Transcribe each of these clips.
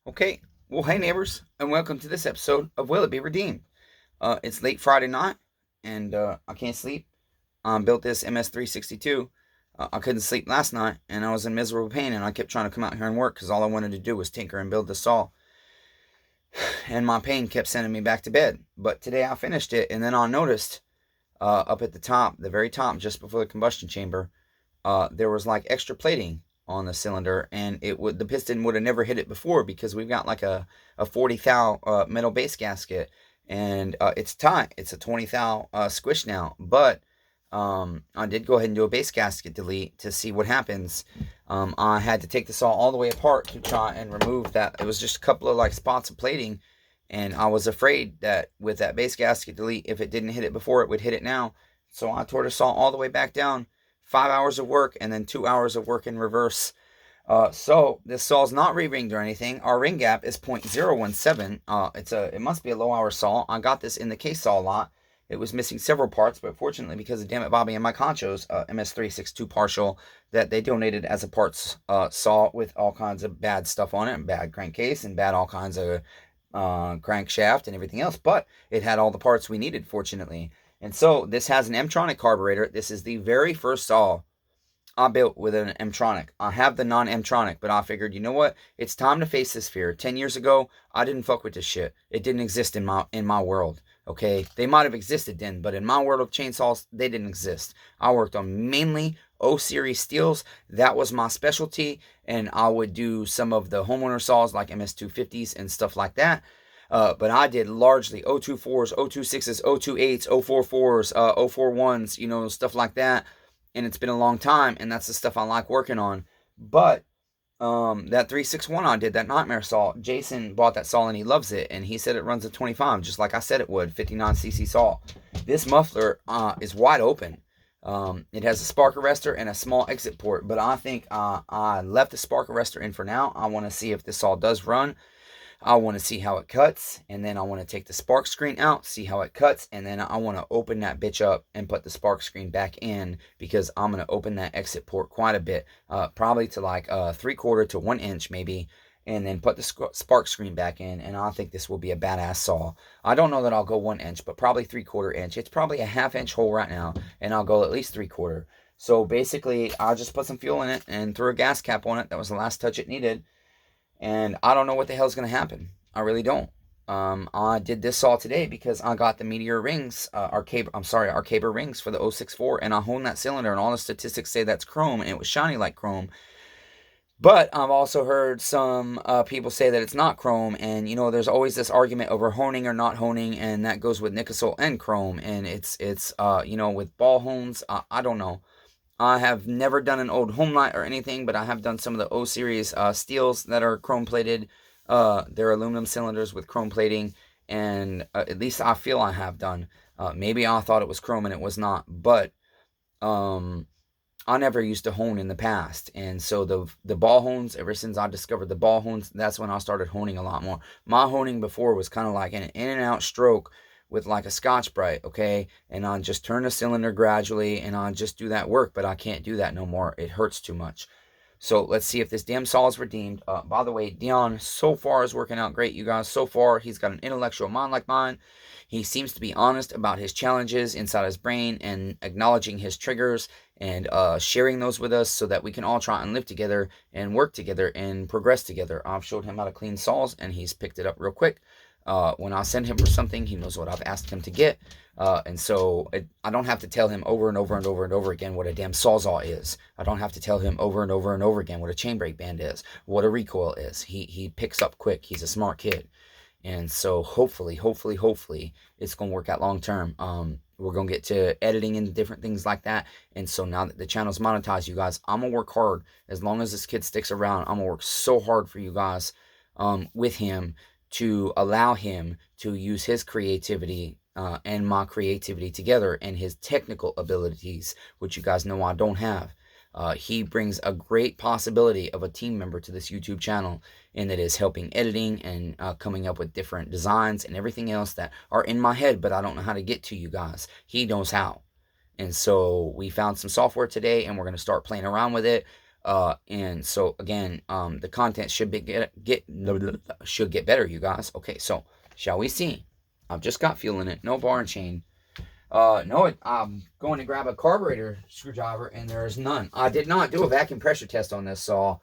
Okay, well, hey neighbors, and welcome to this episode of Will It Be Redeemed? It's late Friday night, and I can't sleep. Built this ms362. I couldn't sleep last night, and I was in miserable pain, and I kept trying to come out here and work because all I wanted to do was tinker and build the saw. And my pain kept sending me back to bed. But today I finished it, and then I noticed up at the top, the very top, just before the combustion chamber, there was like extra plating on the cylinder, and the piston would have never hit it before because we've got like a 40 thou metal base gasket, and it's tight. It's a 20 thou squish now, but I did go ahead and do a base gasket delete to see what happens. I had to take the saw all the way apart to try and remove that. It was just a couple of like spots of plating, and I was afraid that with that base gasket delete, if it didn't hit it before, it would hit it now. So I tore the saw all the way back down. 5 hours of work and then 2 hours of work in reverse. So this saw's not re-ringed or anything. Our ring gap is 0.017. It must be a low hour saw. I got this in the case saw lot. It was missing several parts, but fortunately, because of Dammit Bobby and Mike Honcho's ms362 partial that they donated as a parts saw with all kinds of bad stuff on it, and bad crankcase and bad all kinds of crankshaft and everything else, but it had all the parts we needed, fortunately. And so this has an MTRONIC carburetor. This is the very first saw I built with an MTRONIC. I have the non-MTRONIC, but I figured, you know what? It's time to face this fear. 10 years ago, I didn't fuck with this shit. It didn't exist in my world. Okay, they might have existed then, but in my world of chainsaws, they didn't exist. I worked on mainly O-series steels. That was my specialty, and I would do some of the homeowner saws like MS250s and stuff like that. But I did largely 024s, 026s, 028s, 044s, 041s, stuff like that. And it's been a long time, and that's the stuff I like working on. But that 361 I did, that nightmare saw, Jason bought that saw and he loves it, and he said it runs a 25, just like I said it would, 59cc saw. This muffler is wide open. It has a spark arrestor and a small exit port, but I think I left the spark arrestor in for now. I want to see if this saw does run. I want to see how it cuts, and then I want to take the spark screen out, see how it cuts, and then I want to open that bitch up and put the spark screen back in, because I'm going to open that exit port quite a bit, probably to like 3/4 to 1 inch maybe, and then put the spark screen back in, and I think this will be a badass saw. I don't know that I'll go 1 inch, but probably 3/4 inch. It's probably a 1/2 inch hole right now, and I'll go at least 3/4. So basically, I just put some fuel in it and threw a gas cap on it. That was the last touch it needed. And I don't know what the hell's going to happen. I really don't. I did this saw today because I got the Meteor rings, our Caber rings for the 064, and I honed that cylinder, and all the statistics say that's chrome, and it was shiny like chrome. But I've also heard some people say that it's not chrome, and there's always this argument over honing or not honing, and that goes with nickel and chrome, and it's with ball hones, I don't know. I have never done an old home light or anything, but I have done some of the O-series steels that are chrome plated. They're aluminum cylinders with chrome plating, and at least I feel I have done. Maybe I thought it was chrome and it was not, but I never used to hone in the past. And so the ball hones, ever since I discovered the ball hones, that's when I started honing a lot more. My honing before was kind of like an in and out stroke with like a Scotch-Brite, okay? And I just turn the cylinder gradually, and I just do that work, but I can't do that no more. It hurts too much. So let's see if this damn saw is redeemed. By the way, Dion so far is working out great, you guys. So far, he's got an intellectual mind like mine. He seems to be honest about his challenges inside his brain and acknowledging his triggers and sharing those with us so that we can all try and live together and work together and progress together. I've showed him how to clean saws, and he's picked it up real quick. When I send him for something, he knows what I've asked him to get. And so I don't have to tell him over and over and over and over again what a damn sawzall is. I don't have to tell him over and over and over again what a chain brake band is, what a recoil is. He picks up quick. He's a smart kid. And so hopefully, it's going to work out long term. We're going to get to editing and different things like that. And so now that the channel's monetized, you guys, I'm going to work hard. As long as this kid sticks around, I'm going to work so hard for you guys with him, to allow him to use his creativity and my creativity together, and his technical abilities, which you guys know I don't have. He brings a great possibility of a team member to this YouTube channel, and that is helping editing and coming up with different designs and everything else that are in my head, but I don't know how to get to you guys. He knows how. And so we found some software today, and we're going to start playing around with it. And so again, the content should get better, you guys. Okay, so shall we see? I've just got feeling it. No bar and chain. No, I'm going to grab a carburetor screwdriver, and there's none. I did not do a vacuum pressure test on this saw,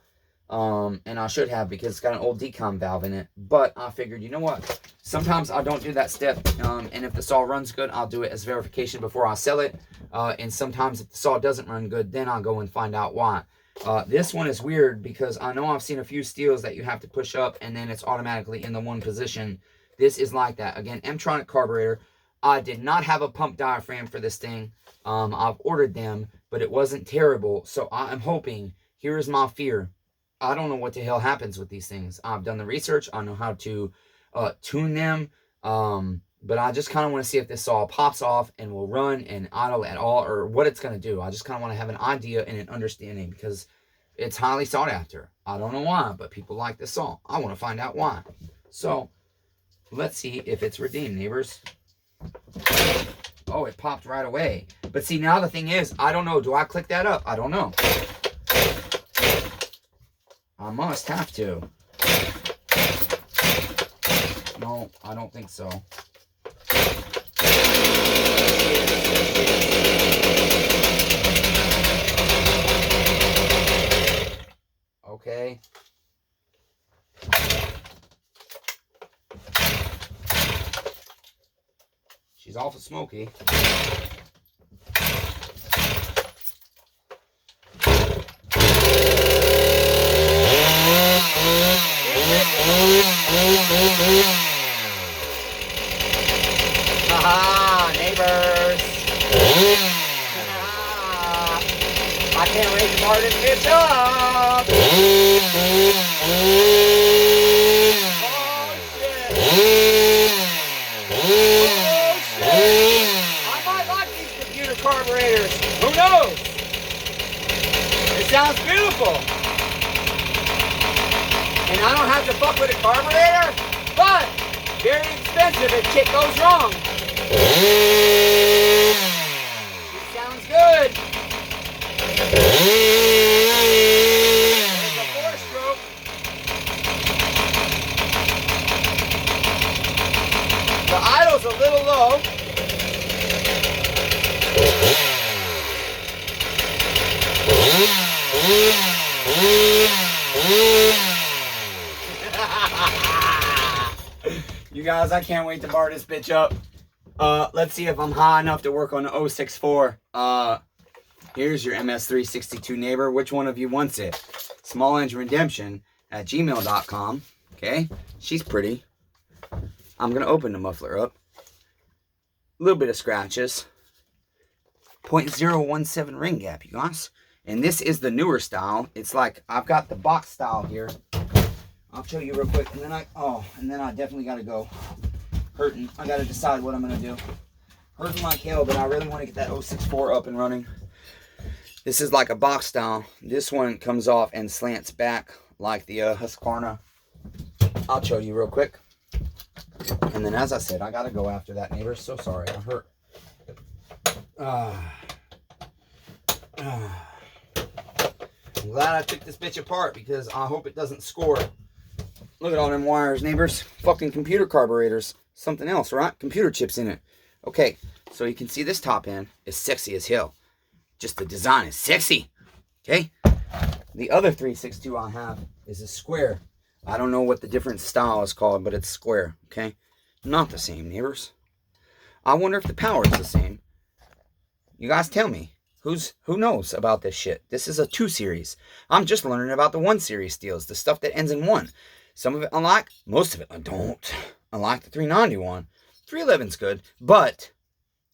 and I should have because it's got an old decom valve in it. But I figured, you know what? Sometimes I don't do that step, and if the saw runs good, I'll do it as verification before I sell it. And sometimes if the saw doesn't run good, then I'll go and find out why. This one is weird because I know I've seen a few stihls that you have to push up, and then it's automatically in the one position. This is like that. Again, MTRONIC carburetor. I did not have a pump diaphragm for this thing. I've ordered them, but it wasn't terrible. So I'm hoping, here's my fear. I don't know what the hell happens with these things. I've done the research. I know how to tune them. But I just kind of want to see if this saw pops off and will run and idle at all, or what it's going to do. I just kind of want to have an idea and an understanding because it's highly sought after. I don't know why, but people like this saw. I want to find out why. So let's see if it's redeemed, neighbors. Oh, it popped right away. But see, now the thing is, I don't know. Do I click that up? I don't know. I must have to. No, I don't think so. Okay. She's awful smoky. Haha, neighbors. I can't wait to start this bitch up. Carburetors. Who knows? It sounds beautiful. And I don't have to fuck with a carburetor, but very expensive if shit goes wrong. It sounds good. There's a 4-stroke. The idle's a little low. You guys, I can't wait to bar this bitch up. Let's see if I'm high enough to work on the 064. Here's your ms362 neighbor. Which one of you wants it? smallengineredemption@gmail.com. Okay, she's pretty. I'm gonna open the muffler up. A little bit of scratches. 0.017 ring gap, you guys. And this is the newer style. It's like, I've got the box style here. I'll show you real quick. And then I definitely got to go. Hurting. I got to decide what I'm going to do. Hurting like hell, but I really want to get that 064 up and running. This is like a box style. This one comes off and slants back like the Husqvarna. I'll show you real quick. And then, as I said, I got to go after that, neighbor. So sorry. I hurt. I'm glad I took this bitch apart because I hope it doesn't score. Look at all them wires, neighbors. Fucking computer carburetors. Something else, right? Computer chips in it. Okay, so you can see this top end is sexy as hell. Just the design is sexy. Okay? The other 362 I have is a square. I don't know what the different style is called, but it's square. Okay? Not the same, neighbors. I wonder if the power is the same. You guys tell me. Who knows about this shit? This is a 2 series. I'm just learning about the 1 series stihls, the stuff that ends in 1. Some of it I like, most of it I don't. I like the 391. 311's good, but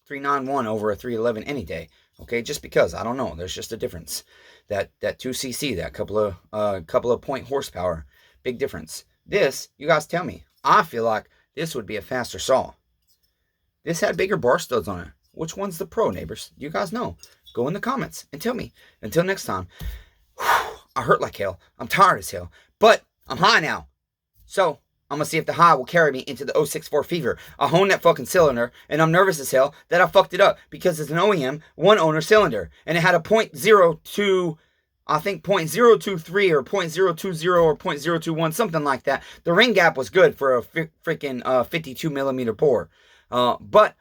391 over a 311 any day. Okay, just because, I don't know, there's just a difference. That 2cc, that couple of point horsepower, big difference. This, you guys tell me. I feel like this would be a faster saw. This had bigger bar studs on it. Which one's the pro, neighbors? You guys know. Go in the comments and tell me. Until next time. I hurt like hell. I'm tired as hell. But I'm high now. So, I'm going to see if the high will carry me into the 064 fever. I honed that fucking cylinder, and I'm nervous as hell that I fucked it up because it's an OEM, 1 owner cylinder. And it had a .02, I think 0.023 or 0.020 or 0.021, something like that. The ring gap was good for a freaking 52 millimeter bore. But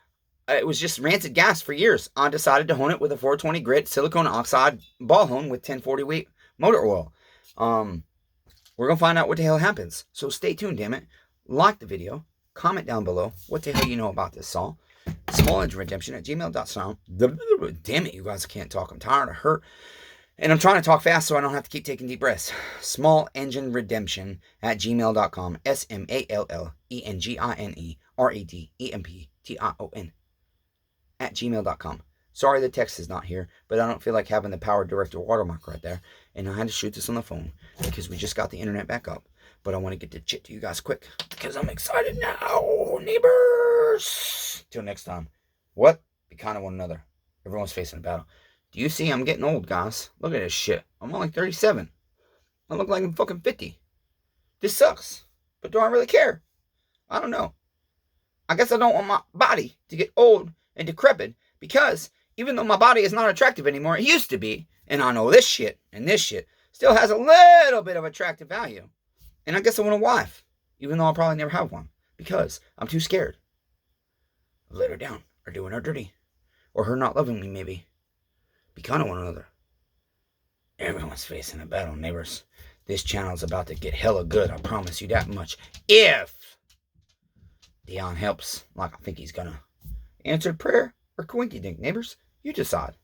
it was just rancid gas for years. I decided to hone it with a 420 grit silicone oxide ball hone with 1040 weight motor oil. We're going to find out what the hell happens. So stay tuned, damn it. Like the video. Comment down below what the hell you know about this saw. SmallEngineRedemption@gmail.com. Damn it, you guys can't talk. I'm tired. I hurt. And I'm trying to talk fast so I don't have to keep taking deep breaths. SmallEngineRedemption@gmail.com. SmallEngineRedemption@gmail.com. Sorry the text is not here, but I don't feel like having the power director watermark right there. And I had to shoot this on the phone because we just got the internet back up. But I want to get the shit to you guys quick because I'm excited now, neighbors. Till next time. What? Be kind of one another. Everyone's facing a battle. Do you see I'm getting old, guys? Look at this shit. I'm only 37. I look like I'm fucking 50. This sucks. But do I really care? I don't know. I guess I don't want my body to get old and decrepit because even though my body is not attractive anymore, it used to be. And I know this shit and this shit still has a little bit of attractive value. And I guess I want a wife, even though I'll probably never have one because I'm too scared of letting her down or doing her dirty or her not loving me, maybe. Be kind of one another. Everyone's facing a battle, neighbors. This channel's about to get hella good, I promise you that much. If Dion helps, like I think he's gonna. Answered prayer or coinky dink, neighbors? You decide.